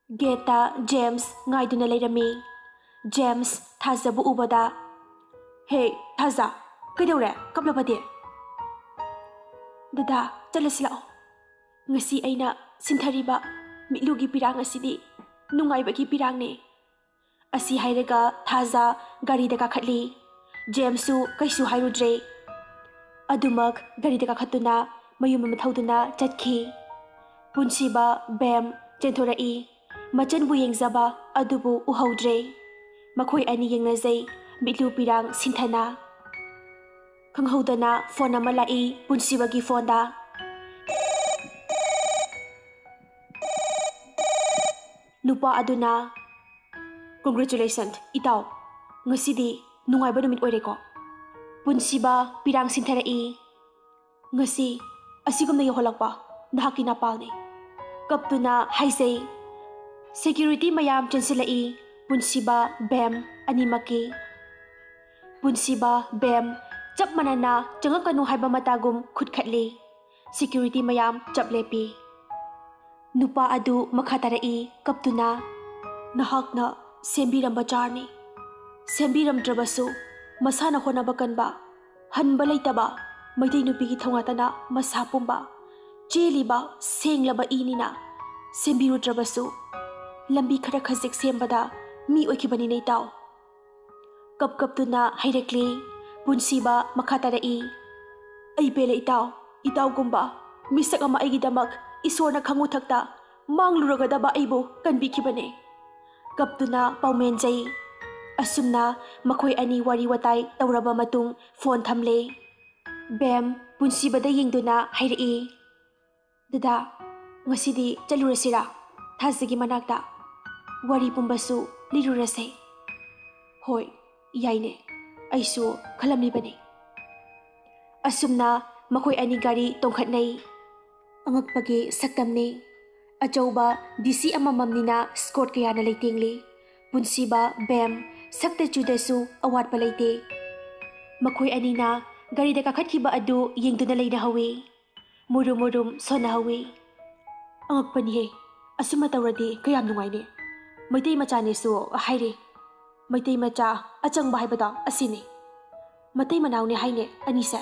Geta James ngaiduna leirami. James Thazabu ubada. Hey, Thaza, kaidore kaplabade. Dada, chalas lao. Ngasi aina sinthariba mitlugi pirang asidi nungaibagi pirang ne. Asi hairaga Thaza gari daga khatli. Jamesu kaisu hairudre. Adumak gari daga khatuna mayum mathauduna chatki. Punsiba bam chentorai. Machan bu yengzaba adubu uhaudre. Makhoi ani yengnazai mitlu pirang sinthana. Khanghaudana phone ama lai punsibagi phone da. Nupa aduna. Congratulations, itaw. Ngasidi nungaiba numit oireko. Punsiba pirang sintherai. Ngasi asigum na yoholakpa nahaki napalni. Kaptuna haisay. Security mayam chansilai. Punsiba bam animaki. Punsiba bam chap manana changakanu haiba matagum khutkhatli. Security mayam chap lepi. Nupa adu makatarai kaptuna. Nahakna sembiramba charni. Sembiramdrabasu masana honaba kanba. Hanba leitaba maitai nupigi thongatana masa pumba. Cheliba senglaba inina. Sembirudrabasu lambi khara khajik sembada mi oikibani nei taw. Kaptuna hairekli. Punsiba makatarai. Ay pele itaw gumba. Misak ama aigidamak isorna khanguthakta mangluragadaba aibu kanbikibane. Kaptuna paumenjai. Asumna makhoi ani wari watai tauraba matung phone thamle. Bam punsibada yengduna hairei. Dada, ngasidi chalurasira Thazagi manakta. Wari pumbasu lirurase. Hoi, yaine. Aisu khalamli bane. Asumna makhoi ani gari tongkhatnai. Angakpagi saktamne. Achauba DC amamamnina skort kayana leitingli. Punsiba bam sakta chudasu awatpa leite. Makhoi anina gari da kakhatkiba adu yengduna leina hawi. Murum sona hawi. Angakpani he. Asuma tawradi kayam nungaine. Maitai machane su haire. Maitai macha achangba haibada asini. Matai manaune haine anisa.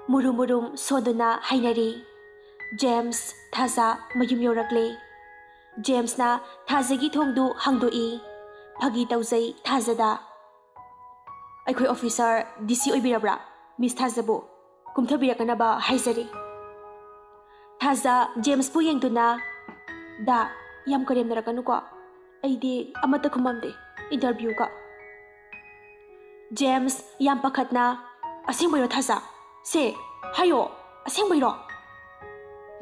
Murum soduna hainari. James Thaza mayum yorakle. James na Thazagi thongdu hangdoi. Phagi tauzai Thazada. Aikhoi officer DC oibirabra Miss Thazabu kumthabirakana haizari. Thaza James pu yengduna da yam karem narakanu ko. Aidi amata khumamde interview ka. James yam pakhatna asingboiro Thaza. Se hayo asingboiro.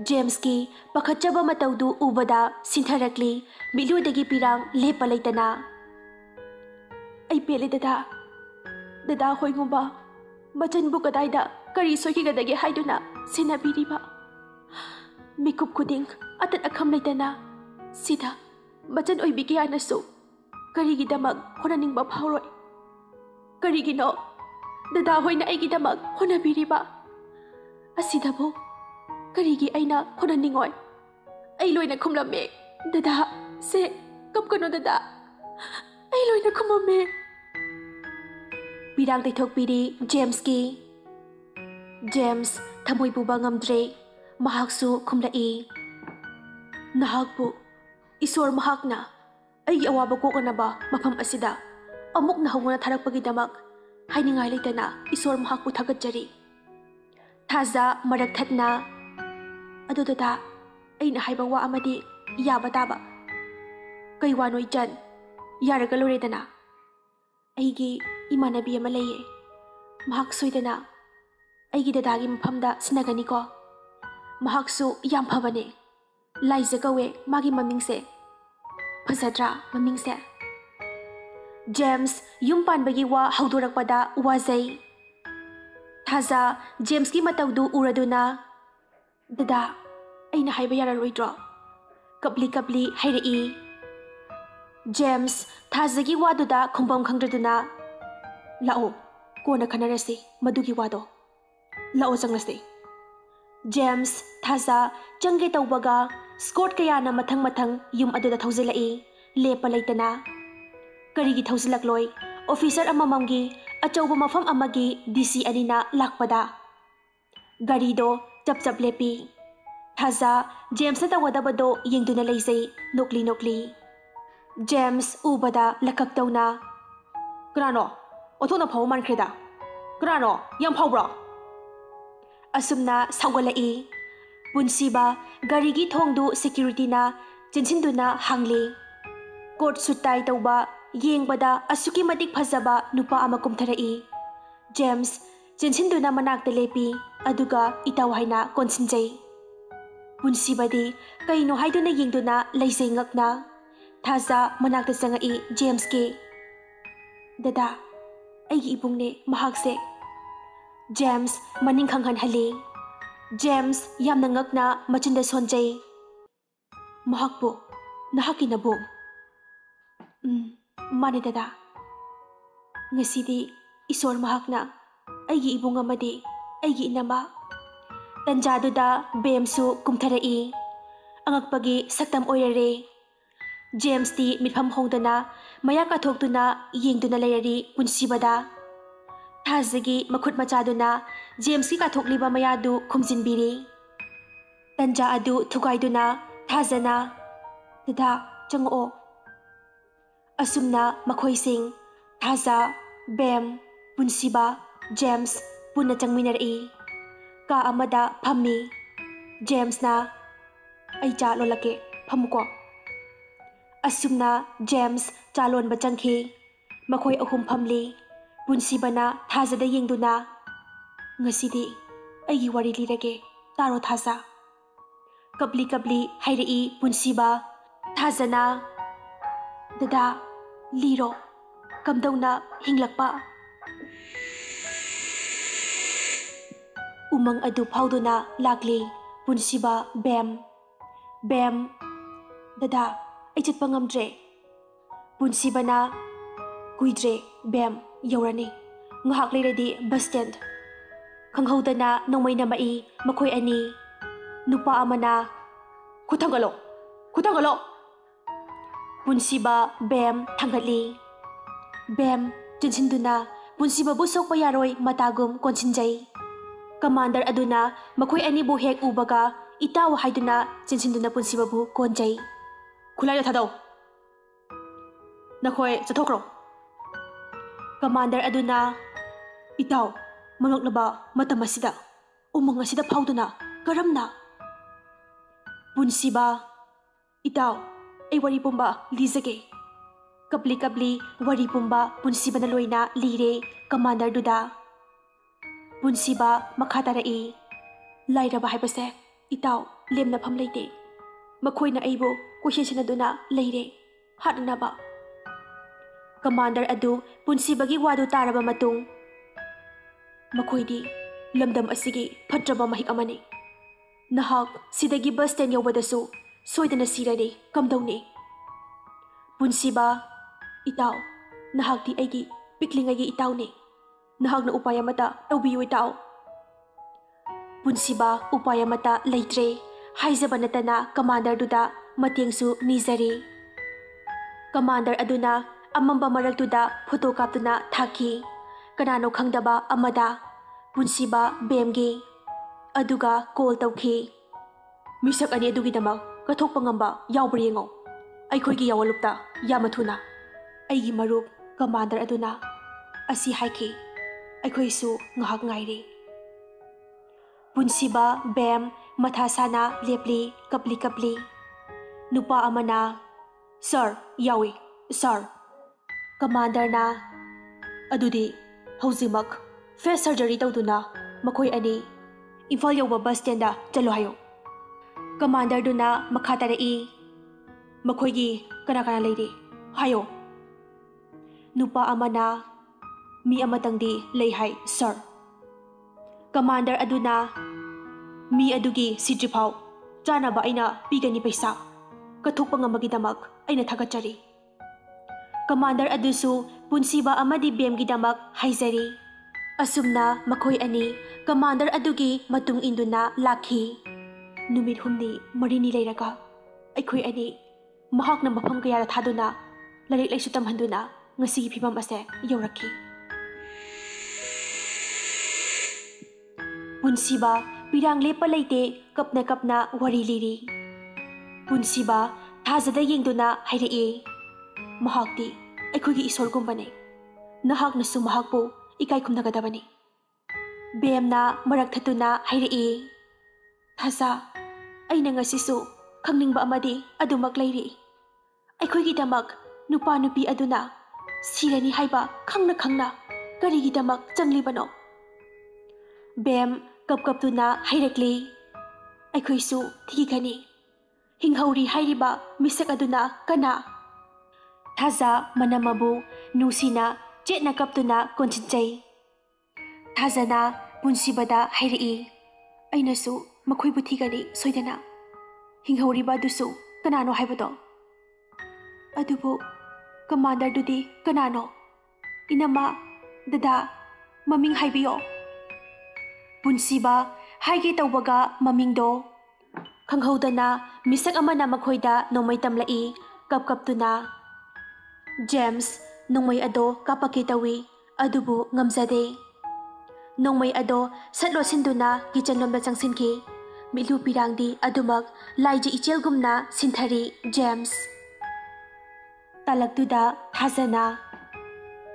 James ki pakhatchaba mataudu ubada sintharakli miludagi pirang lepa leitana. Ay pele dada hoi ngumba machan bu kadaida kari soki gadage haiduna sinabiriba. Mikup kuding atat akham leitana. Sida machan oibiki anasu karigi damag honaningba phawroi. Karigi no dada hoi na aigi damag honabiriba. Asida bu karigi aina honaningoy. Ay loy na khumlame. Dada se kapkano dada. Ay loy na khumame. Pirang taithok piri James ki. James thamoi buba ngamdre. Mahaksu khumlai. Nahakbu isor mahakna ay awaba ko kanaba mafam asida. Amuk na hawna tharakpagi damak hainingai leitana isor mahakbu thagatjari. Thaza marakhthatna. Adu dada aina haiba wa amadi yaba taba. Kai wanoi jan yaraga loredana. Aigi imanabi ama leye. Mahak soidana. Aigi dadagi mafamda sinagani ko. Mahaksu yam phabane. Laiza kawe magi mamingse. Phajadra mamingse. James yum panbagi wa haudorakpada wazai. Thaza James ki mataudu uraduna. Dada aina haiba yararoidro. Kapli hairei. James Thazagi waduda khongbam khangdraduna. Lao kona khanarasi madugi wado. Lao changlase. James Thaza changge tawbaga Scott कयाना मथंग मथंग युम अदुदा थौजिलई लेप लेतना करीगी थौजिलक्लोय officer अमममगी अचौब मफम अमगी DC अनिना लाकपदा गाड़ीदो चप चप लेपी थाजा जेम्स तवदबदो येंगदुना लेजै नोकली नोकली जेम्स उबदा लकक्तौना क्रानो ओथोना फाव मानख्रेदा क्रानो यम फावब्रो असुमना सावगलई पुनसीबा गाड़ीगी थोंदु सिक्यूरिटीना चिनसिनदुना हांगले कोट सुटाई तौबा येंगबदा असुकी मतिक फजबा नुपा अमा कुमथरई जेम्स चिनसिनदुना मनाक्ता लेपी अदुगा इताव हाइना कोनसिनजै पुनसीबदी कईनो हाइदुना येंगदुना लेजै ngakna थाजा मनाक्ता चंगई जेम्स के दादा अगी इबुंगने महाकसे जेम्स मनिंग खंगहन हले जेम्स यामना ngakna मचिंदा सोनजै महाकबो नहाकी नबो माने दादा ngasiदी ईश्वर महाकना अगी इबुंग अमदी अगी इनमा तंजादुदा बेमसु कुमथरई अंगकपगी सक्तम ओइररे जेम्स ती मिफम होंदना मया काथोक्तुना येंगदुना लेररी पुनसीबदा थाजगी मखुट मचादुना जेम्स की काथोक्लिबा मयादु खुमजिनबिरी तंजा अदु थुगाइदुना थाजना दादा चंगओ असुमना मखोइसिंग थाजा बेम पुनसीबा जेम्स पुन्ना चंगमिनरई का अमदा फम्मी जेम्सना आई चा लोलके फमुको असुमना जेम्स चालोन बचंखी मखोय अहुम फमली पुनसीबना थाजदा येंगदुना ngasiदी अगी वारी लिरगे तारो थाजा कबली कबली हाइरई पुनसीबा थाजना दादा लीरो कमदौना हिंगलकपा उमंग अदु फाउदुना लाकली पुनसीबा बेम दादा आई चटपा ngamdre पुनसीबना कुइद्रे बेम यौरनी ngahak leiradi bus stand खंगहौदना नोंमैना मई मखोय अनि नुपा अमना खुथंगलो पुनसीबा बेम थंगली बेम चिनसिनदुना पुनसीबा बु सोकपा यारोय मतागुम कोनसिनजै कमांडर अदुना मखोय अनि बु हेक उबगा इताव हाइदुना चिनसिनदुना पुनसीबा बु कोनजै खुलाय थादौ नखोय चथोक्रो कमांडर अदुना इताव मनोक्लबा मतम असिदा उमंग असिदा फाउदुना करमना पुनसीबा इताव ए वरी पुंबा लीजगे कपली कपली वरी पुंबा पुनसीबना लोइना लीरे कमांडर दुदा पुनसीबा मखातारई लाइरबा हाइबसे इताव लेमना फम लेते मखोइना अइबो क्वेश्चनदुना लेरे हाटनाबा कमांडर अदु पुनसीबगी वादु तारबा मतुंग मखोइदी लमदम असिगी फट्रबा महिक अमने नहाक सिदगी बस स्टैंड यौबदसु सोइदना सिररे कमदौने पुनसीबा इताव नहाकती अगी पिकलिंगगी इतावने नहाकना उपाय अमता तौबियो इताव पुनसीबा उपाय अमता लेत्रे हाइजबा नतना कमांडर दुदा मतेंगसु निजरी कमांडर अदुना अमंबा मरक्तुदा फोटो कापतुना थाकी कनानो खंगदबा अमदा पुनसीबा बेमगी अदुगा कॉल तौखी मिसक अनि अदुगिदमा कथोकपा ngamba यावब्र येंगो अइखोइगी यावलुपता यामथुना अइगी मरुप कमांडर अदुना असि हाइखी अइखोइसु ngahak ngairi पुनसीबा बेम मथासाना लेपली कपली नुपा अमना सर यावी सर कमांडरना अदुदी हौजिमक फेस सर्जरी तौदुना मखोय अनि इम्फाल यौबा बस स्टैंड चलो हायो कमांडर दुना मखातारई मखोयगी कना कना लेरे हायो नुपा अमना मी अमतंगदी लei hai सर कमांडर अदुना मी अदुगी सिद्रिफाव चानाबा अइना पीगनी पैसा कथोकपा ngambagidamag अइना थागतचरी कमांडर अदुसु पुनसीबा अमदी बेमगिदमग हाइजरी असुमना मखोय अनि कमांडर अदुगी मतुंग इंदुना लाखी नुमित हुमनी मरिनी लेरगा ꯑꯩꯈꯣꯏ ꯑꯅꯤ ꯃꯍꯥꯛꯅ ꯃꯐꯝ ꯀꯌꯥꯗ ꯊꯥꯗꯨꯅ ꯂꯥꯏꯔꯤꯛ ꯂꯥꯏꯁꯨ ꯇꯝꯍꯟꯗꯨꯅ ꯉꯁꯤꯒꯤ ꯐꯤꯚꯝ ꯑꯁꯦ ꯌꯧꯔꯛꯈꯤ꯫ ꯄꯨꯟꯁꯤꯕ ꯄꯤꯔꯥꯡ ꯂꯦꯞꯄ ꯂꯩꯇꯦ ꯀꯞꯅ ꯀꯞꯅ ꯋꯥꯔꯤ ꯂꯤꯔꯤ꯫ ꯄꯨꯟꯁꯤꯕ ꯊꯥꯖꯗ ꯌꯦꯡꯗꯨꯅ ꯍꯥꯏꯔꯛꯏ, ꯃꯍꯥꯛꯇꯤ ꯑꯩꯈꯣꯏꯒꯤ ꯏꯁꯣꯔꯒꯨꯝꯕꯅꯤ, ꯅꯍꯥꯛꯅꯁꯨ ꯃꯍꯥꯛꯄꯨ ꯏꯀꯥꯏ ꯈꯨꯝꯅꯒꯗꯕꯅꯤ꯫ ꯕꯦꯝꯅ ꯃꯔꯛ ꯊꯠꯇꯨꯅ ꯍꯥꯏꯔꯛꯏ, ꯊꯥꯖ, ꯑꯩꯅ ꯉꯁꯤꯁꯨ ꯈꯪꯅꯤꯡꯕ ꯑꯃꯗꯤ ꯑꯗꯨꯃꯛ ꯂꯩꯔꯤ꯫ ꯑꯩꯈꯣꯏꯒꯤꯗꯃꯛ ꯅꯨꯄꯥ ꯅꯨꯄꯤ ꯑꯗꯨꯅ ꯁꯤꯔꯅꯤ ꯍꯥꯏꯕ ꯈꯪꯅ ꯈꯪꯅ ꯀꯔꯤꯒꯤꯗꯃꯛ ꯆꯪꯂꯤꯕꯅꯣ? ꯕꯦꯝ ꯀꯞꯇꯨꯅ ꯍꯥꯏꯔꯛꯂꯤ, ꯑꯩꯈꯣꯏꯁꯨ ꯊꯤꯒꯅꯤ꯫ ꯍꯤꯡꯍꯧꯔꯤ ꯍꯥꯏꯔꯤꯕ ꯃꯤꯁꯛ ꯑꯗꯨꯅ ꯀꯅꯥ? ꯊꯥꯖ ꯃꯅꯝꯃꯕꯨ ꯅꯨꯡꯁꯤꯅ ꯆꯦꯠꯅ ꯀꯞꯇꯨꯅ ꯀꯣꯟꯁꯤꯟꯖꯩ꯫ ꯊꯥꯖꯅ ꯄꯨꯟꯁꯤꯕꯗ ꯍꯥꯏꯔꯛꯏ, ꯑꯩꯅꯁꯨ ꯃꯈꯣꯏꯕꯨ ꯊꯤꯒꯅꯤ ꯁꯣꯏꯗꯅ꯫ ꯍꯤꯡꯍꯧꯔꯤꯕ ꯑꯗꯨꯁꯨ ꯀꯅꯥꯅꯣ ꯍꯥꯏꯕꯗꯣ? ꯑꯗꯨꯕꯨ ꯀꯃꯥꯟꯗꯔꯗꯨꯗꯤ ꯀꯅꯥꯅꯣ? ꯏꯅꯝꯃ, ꯗꯗꯥ, ꯃꯃꯤꯡ ꯍꯥꯏꯕꯤꯌꯣ꯫ ꯄꯨꯟꯁꯤꯕ ꯍꯥꯏꯒꯦ ꯇꯧꯕꯒ ꯃꯃꯤꯡꯗꯣ ꯈꯪꯍꯧꯗꯅ ꯃꯤꯁꯛ ꯑꯃꯅ ꯃꯈꯣꯏꯗ ꯅꯣꯡꯃꯩ ꯇꯝꯂꯛꯏ ꯀꯞꯇꯨꯅ꯫ ꯖꯦꯝꯁ ꯅꯣꯡꯃꯩ ꯑꯗꯣ ꯀꯥꯞꯄꯛꯀꯦ ꯇꯧꯏ, ꯑꯗꯨꯕꯨ ꯉꯝꯖꯗꯦ꯫ ꯅꯣꯡꯃꯩ ꯑꯗꯣ ꯁꯠ ꯂꯣꯠꯁꯤꯟꯗꯨꯅ ꯀꯤꯆꯟꯂꯣꯝꯗ ꯆꯪꯁꯤꯟꯈꯤ꯫ ꯃꯤꯠꯂꯨ ꯄꯤꯔꯥꯡꯗꯤ ꯑꯗꯨꯃꯛ ꯂꯥꯏꯖ ꯏꯆꯦꯜꯒꯨꯝꯅ ꯁꯤꯟꯊꯔꯤ ꯖꯦꯝꯁ꯫ ꯇꯥꯂꯛꯇꯨꯗ ꯊꯥꯖꯅ,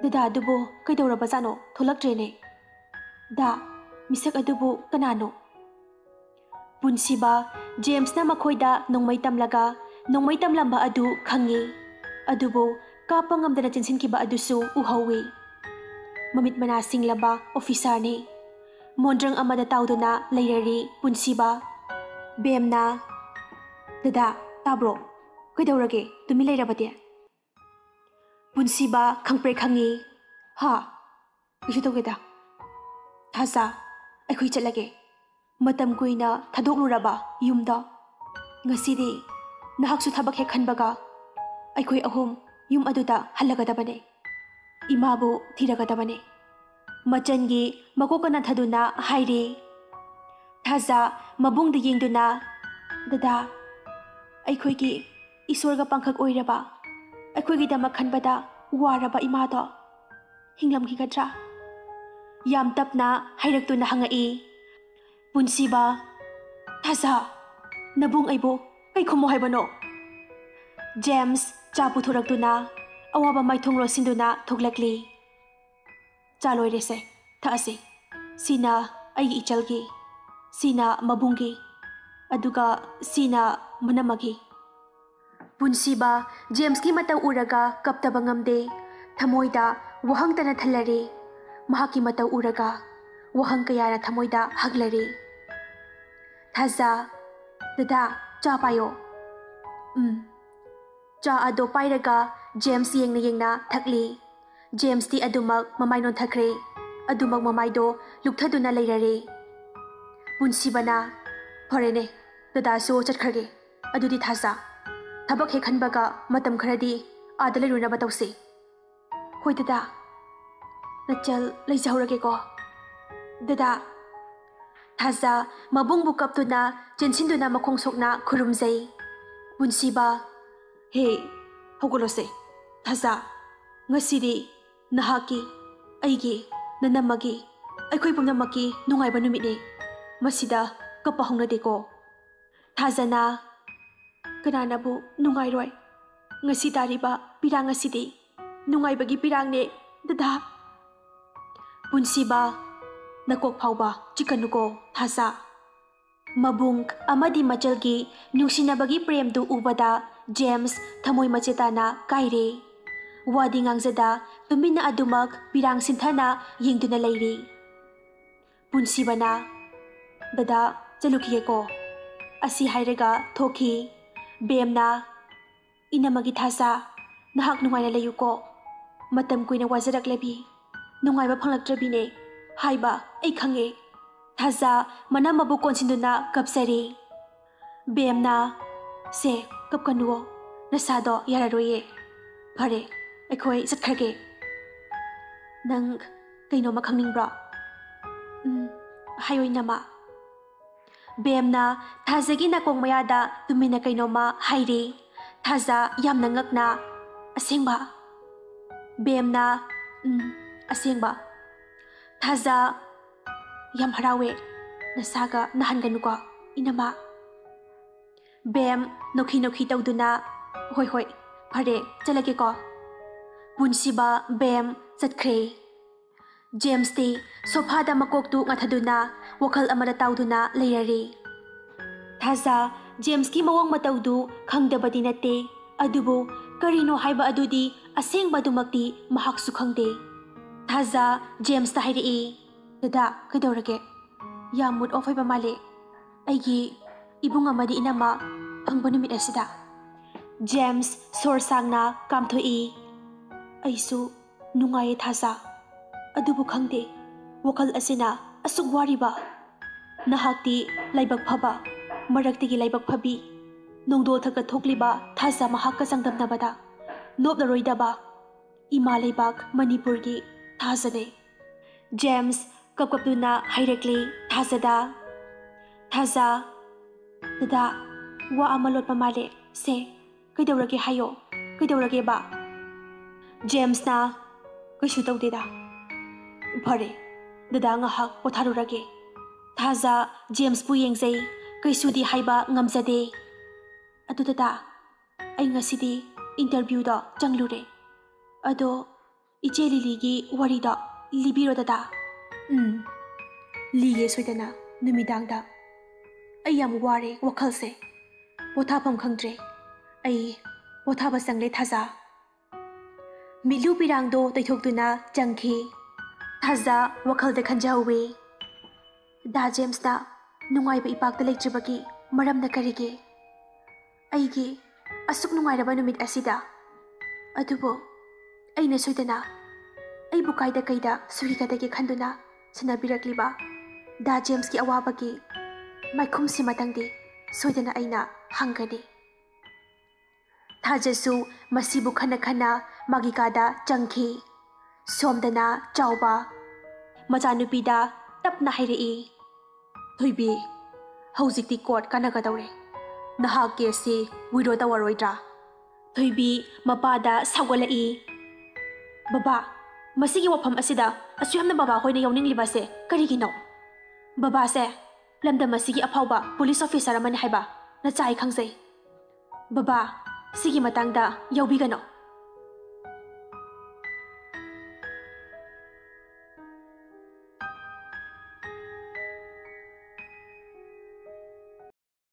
ꯗꯗꯥ ꯑꯗꯨꯕꯨ ꯀꯩꯗꯧꯔꯕꯖꯥꯠꯅꯣ? ꯊꯣꯛꯂꯛꯇ꯭ꯔꯦꯅꯦ꯫ ꯗꯥ, ꯃꯤꯁꯛ ꯑꯗꯨꯕꯨ ꯀꯅꯥꯅꯣ? ꯄꯨꯟꯁꯤꯕ ꯖꯦꯝꯁꯅ ꯃꯈꯣꯏꯗ ꯅꯣꯡꯃꯩ ꯇꯝꯂꯒ ꯅꯣꯡꯃꯩ ꯇꯝꯂꯝꯕ ꯑꯗꯨ ꯈꯪꯉꯤ, ꯑꯗꯨꯕꯨ ꯀꯥꯞꯄ ꯉꯝꯗꯅ ꯆꯦꯟꯁꯤꯟꯈꯤꯕ ꯑꯗꯨꯁꯨ ꯎꯍꯧꯏ꯫ ꯃꯃꯤꯠ ꯃꯅꯥ ꯁꯤꯡꯂꯕ ꯑꯣꯐꯤꯁꯥꯔꯅꯤ꯫ ꯃꯣꯟꯗ꯭ꯔꯪ ꯑꯃꯗ ꯇꯥꯎꯗꯨꯅ ꯂꯩꯔꯔꯤ ꯄꯨꯟꯁꯤꯕ꯫ ꯕꯦꯝꯅ, ꯗꯗꯥ ꯇꯥꯕ꯭ꯔꯣ? ꯀꯩꯗꯧꯔꯒꯦ ꯇꯨꯃꯤꯟ ꯂꯩꯔꯕꯗꯤ? ꯄꯨꯟꯁꯤꯕ ꯈꯪꯄ꯭ꯔꯦꯛ ꯈꯪꯉꯤ꯫ ꯍꯥ, ꯀꯩꯁꯨ ꯇꯧꯒꯦꯗ꯫ ꯊꯥꯖ, ꯑꯩꯈꯣꯏ ꯆꯠꯂꯒꯦ꯫ ꯃꯇꯝ ꯀꯨꯏꯅ ꯊꯥꯗꯣꯛꯂꯨꯔꯕ ꯌꯨꯝꯗ ꯉꯁꯤꯗꯤ ꯅꯍꯥꯛꯁꯨ ꯊꯕꯛ ꯍꯦꯛ ꯈꯟꯕꯒ ꯑꯩꯈꯣꯏ ꯑꯍꯨꯝ ꯌꯨꯝ ꯑꯗꯨꯗ ꯍꯜꯂꯒꯗꯕꯅꯦ꯫ ꯏꯃꯥꯕꯨ ꯊꯤꯔꯒꯗꯕꯅꯦ꯫ ꯃꯆꯟꯒꯤ ꯃꯀꯣꯛꯀ ꯅꯟꯊꯗꯨꯅ ꯍꯥꯏꯔꯤ꯫ ꯊꯥꯖ ꯃꯕꯨꯡꯗ ꯌꯦꯡꯗꯨꯅ, ꯗꯗꯥ, ꯑꯩꯈꯣꯏꯒꯤ ꯏꯁꯣꯔꯒ ꯄꯥꯡꯈꯛ ꯑꯣꯏꯔꯕ, ꯑꯩꯈꯣꯏꯒꯤꯗꯃꯛ ꯈꯟꯕꯗ ꯋꯥꯔꯕ ꯏꯃꯥꯗꯣ ꯍꯤꯡꯂꯝꯈꯤꯒꯗ꯭ꯔꯥ? ꯌꯥꯝ ꯇꯞꯅ ꯍꯥꯏꯔꯛꯇꯨꯅ ꯍꯪꯉꯛꯏ꯫ ꯄꯨꯟꯁꯤꯕ, ꯊꯥꯖ, ꯅꯕꯨꯡ ꯑꯩꯕꯨ ꯀꯩ ꯈꯨꯝꯃꯣ ꯍꯥꯏꯕꯅꯣ? ꯖꯦꯝꯁ ꯆꯥ ꯄꯨꯊꯣꯔꯛꯇꯨꯅ ꯑꯋꯥꯕ ꯃꯥꯏꯊꯣꯡ ꯂꯣꯠꯁꯤꯟꯗꯨꯅ ꯊꯣꯛꯂꯛꯂꯤ꯫ ꯆꯥ ꯂꯣꯏꯔꯦꯁꯦ, ꯊꯛꯑꯁꯤ꯫ ꯁꯤꯅ ꯑꯩꯒꯤ ꯏꯆꯜꯒꯤ, ꯁꯤꯅ ꯃꯕꯨꯡꯒꯤ, ꯑꯗꯨꯒ ꯁꯤꯅ ꯃꯅꯝꯃꯒꯤ꯫ ꯄꯨꯟꯁꯤꯕ ꯖꯦꯝꯁꯀꯤ ꯃꯇꯧ ꯎꯔꯒ ꯀꯞꯇꯕ ꯉꯝꯗꯦ꯫ ꯊꯃꯣꯏꯗ ꯋꯥꯍꯪꯇꯅ ꯊꯜꯂꯔꯤ꯫ ꯃꯍꯥꯛꯀꯤ ꯃꯇꯧ ꯎꯔꯒ ꯋꯥꯍꯪ ꯀꯌꯥꯅ ꯊꯃꯣꯏꯗ ꯍꯛꯂꯔꯤ꯫ ꯊꯥꯖ, ꯗꯗꯥ, ꯆꯥ ꯄꯥꯏꯌꯣ꯫ ꯆꯥ ꯑꯗꯣ ꯄꯥꯏꯔꯒ ꯖꯦꯝꯁ ꯌꯦꯡꯅ ꯌꯦꯡꯅ ꯊꯛꯂꯤ꯫ ꯖꯦꯝꯁꯇꯤ ꯑꯗꯨꯃꯛ ꯃꯃꯥꯏ ꯅꯣꯟꯊꯈ꯭ꯔꯦ, ꯑꯗꯨꯃꯛ ꯃꯃꯥꯏꯗꯣ ꯂꯨꯛꯊꯗꯨꯅ ꯂꯩꯔꯔꯤ꯫ ꯄꯨꯟꯁꯤꯕꯅ, ꯐꯔꯦꯅꯦ, ꯗꯗꯥꯁꯨ ꯆꯠꯈ꯭ꯔꯒꯦ꯫ ꯑꯗꯨꯗꯤ ꯊꯥꯖ, ꯊꯕꯛ ꯍꯦꯛ ꯈꯟꯕꯒ ꯃꯇꯝ ꯈꯔꯗꯤ ꯑꯥꯗ ꯂꯩꯔꯨꯅꯕ ꯇꯧꯁꯤ꯫ ꯍꯣꯏ ꯗꯗꯥ, ꯅꯆꯜ ꯂꯩꯖꯍꯧꯔꯒꯦꯀꯣ꯫ ꯗꯗꯥ꯫ ꯊꯥꯖ ꯃꯕꯨꯡꯕꯨ ꯀꯞꯇꯨꯅ ꯆꯦꯟꯁꯤꯟꯗꯨꯅ ꯃꯈꯣꯡ ꯁꯣꯛꯅ ꯈꯨꯔꯨꯝꯖꯩ꯫ ꯄꯨꯟꯁꯤꯕ, ꯍꯦ, ꯍꯧꯒꯠꯂꯣꯁꯦ꯫ ꯊꯥꯖ, ꯉꯁꯤꯗꯤ ꯅꯍꯥꯛꯀꯤ, ꯑꯩꯒꯤ, ꯅꯅꯝꯃꯒꯤ, ꯑꯩꯈꯣꯏ ꯄꯨꯝꯅꯃꯛꯀꯤ ꯅꯨꯡꯉꯥꯏꯕ ꯅꯨꯃꯤꯠꯅꯤ꯫ ꯃꯁꯤꯗ ꯀꯞꯄ ꯍꯧꯅꯗꯦꯀꯣ꯫ ꯊꯥꯖꯅ, ꯀꯅꯥꯅꯕꯨ ꯅꯨꯡꯉꯥꯏꯔꯣꯏ? ꯉꯁꯤ ꯇꯥꯔꯤꯕ ꯄꯤꯔꯥꯡ ꯑꯁꯤꯗꯤ ꯅꯨꯡꯉꯥꯏꯕꯒꯤ ꯄꯤꯔꯥꯡꯅꯦ ꯗꯗꯥ꯫ ꯄꯨꯟꯁꯤꯕ, ꯅꯀꯣꯛ ꯐꯥꯎꯕ ꯆꯤꯛꯀꯅꯨꯀꯣ ꯊꯥꯖ꯫ ꯃꯕꯨꯡ ꯑꯃꯗꯤ ꯃꯆꯜꯒꯤ ꯅꯨꯡꯁꯤꯅꯕꯒꯤ ꯄ꯭ꯔꯦꯝꯗꯨ ꯎꯕꯗ ꯖꯦꯝꯁ ꯊꯃꯣꯏ ꯃꯆꯦꯠ ꯇꯥꯅ ꯀꯥꯏꯔꯦ꯫ ꯋꯥꯗꯤ ꯉꯥꯡꯖꯗ ꯇꯨꯃꯤꯟꯅ ꯑꯗꯨꯃꯛ ꯄꯤꯔꯥꯡ ꯁꯤꯟꯊꯅ ꯌꯦꯡꯗꯨꯅ ꯂꯩꯔꯤ꯫ ꯄꯨꯟꯁꯤꯕꯅ, ꯗꯗꯥ ꯆꯠꯂꯨꯈꯤꯒꯦꯀꯣ꯫ ꯑꯁꯤ ꯍꯥꯏꯔꯒ ꯊꯣꯛꯈꯤ꯫ ꯕꯦꯝꯅ, ꯏꯅꯝꯃꯒꯤ ꯊꯥꯖ, ꯅꯍꯥꯛ ꯅꯨꯡꯉꯥꯏꯅ ꯂꯩꯌꯨꯀꯣ꯫ ꯃꯇꯝ ꯀꯨꯏꯅ ꯋꯥꯖꯔꯛꯂꯕꯤ, ꯅꯨꯡꯉꯥꯏꯕ ꯐꯪꯂꯛꯇ꯭ꯔꯕꯤꯅꯦ ꯍꯥꯏꯕ ꯑꯩ ꯈꯪꯉꯦ꯫ ꯊꯥꯖ ꯃꯅꯝꯃꯕꯨ ꯀꯣꯟꯁꯤꯟꯗꯨꯅ ꯀꯞꯆꯔꯤ꯫ ꯕꯦꯝꯅ, ꯁꯦ ꯀꯞꯀꯅꯨꯋꯣ, ꯅꯁꯥꯗꯣ ꯌꯥꯔꯔꯣꯏꯌꯦ꯫ ꯐꯔꯦ, ꯑꯩꯈꯣꯏ ꯆꯠꯈ꯭ꯔꯒꯦ꯫ ꯅꯪ ꯀꯩꯅꯣꯝꯃ ꯈꯪꯅꯤꯡꯕ꯭ꯔꯣ? ꯍꯥꯏꯌꯣ ꯏꯅꯝꯃ꯫ ꯕꯦꯝꯅ ꯊꯥꯖꯒꯤ ꯅꯥꯀꯣꯡ ꯃꯌꯥꯗ ꯇꯨꯃꯤꯟꯅ ꯀꯩꯅꯣꯝꯃ ꯍꯥꯏꯔꯤ. ꯊꯥꯖ ꯌꯥꯝꯅ ꯉꯛꯅ ꯑꯁꯦꯡꯕ? ꯕꯦꯝꯅ ꯑꯁꯦꯡꯕ. ꯊꯥꯖ ꯌꯥꯝ ꯍꯔꯥꯎꯋꯦ. ꯅꯁꯥꯒ ꯅꯥꯍꯟꯒꯅꯨꯀꯣ ꯏꯅꯝꯃ. ꯕꯦꯝ ꯅꯣꯛꯈꯤ ꯇꯧꯗꯨꯅ ꯍꯣꯏ ꯐꯔꯦ ꯆꯠꯂꯒꯦꯀꯣ. ꯄꯨꯟꯁꯤꯕ ꯕꯦꯝ ꯆꯠꯈ꯭ꯔꯦ. ꯖꯦꯝꯁꯇꯤ ꯁꯣꯐꯥꯗ ꯃꯀꯣꯛꯇꯨ ꯉꯥꯊꯗꯨꯅ ꯋꯥꯈꯜ ꯑꯃꯗ ꯇꯥꯎꯗꯨꯅ ꯂꯩꯔꯔꯤ. ꯊꯥꯖ ꯖꯦꯝꯁꯀꯤ ꯃꯑꯣꯡ ꯃꯇꯧꯗꯨ ꯈꯪꯗꯕꯗꯤ ꯅꯠꯇꯦ, ꯑꯗꯨꯕꯨ ꯀꯔꯤꯅꯣ ꯍꯥꯏꯕ ꯑꯗꯨꯗꯤ ꯑꯁꯦꯡꯕꯗꯨꯃꯛꯇꯤ ꯃꯍꯥꯛꯁꯨ ꯈꯪꯗꯦ. ꯊꯥꯖ ꯖꯦꯝꯁꯇ ꯍꯥꯏꯔꯛꯏ. ꯗꯗꯥ ꯀꯩꯗꯧꯔꯒꯦ? ꯌꯥꯝ ꯃꯨꯠ ꯑꯣꯐ ꯑꯣꯏꯕ ꯃꯥꯜꯂꯦ. ꯑꯩꯒꯤ 이봉 아마디 이나마 방번이 미래시다. 제임스 소르상나 감토이. 아이수 눅아예 타자. 아두부 강대. wakal asina asuk wariba. Nahakti laibak phaba. Maraktigi laibak phabi. Nongdol thaka thokliba thaza mahakka sangdamnabada. Nopnaroidaba. Ima laibak Manipurgi thazade. James kapkaptuna hairekli thazada. Thaza dada wa amalot pamale se kaidaurage hayo kaidaurage ba. James na kaisu tawdeda. Phare dada ngahak potharurage. Thaza James pu yengjai kaisudi haiba ngamjade. Adu dada ai ngasidi interview da changlure. Ado iche liligi wari da libiro dada. Liye soidana numidangda. I am wari wakhalse. Pothapam khangdre. I pothaba sangle thaza. Milu pirangdo taithokduna changkhi. Thaza wakhalda khanjawe. Da James na nungaiba ipakta leitribagi maramna karige. Aigi asuk nungairaba numit asida. Adubo aina soidana ai bukaida kaida suhikadagi khanduna sanabirakliba da James ki awabagi maikhum simatangdi soidana aina hangani. Thajasu masibu khana khana magikada changkhi. Somdana chauba machanupida tapna hairei. Thoibi haujikti court kanagadawre. Nahak kesi wiro tawaroidra. Thoibi mapada sagwalai. Baba masigi wafam asida asuyamna baba hoina yawningliba se karigino. Baba se lamda masigi afauba police officer amani haiba na chai khangjai. Baba sigi matangda yawbigano.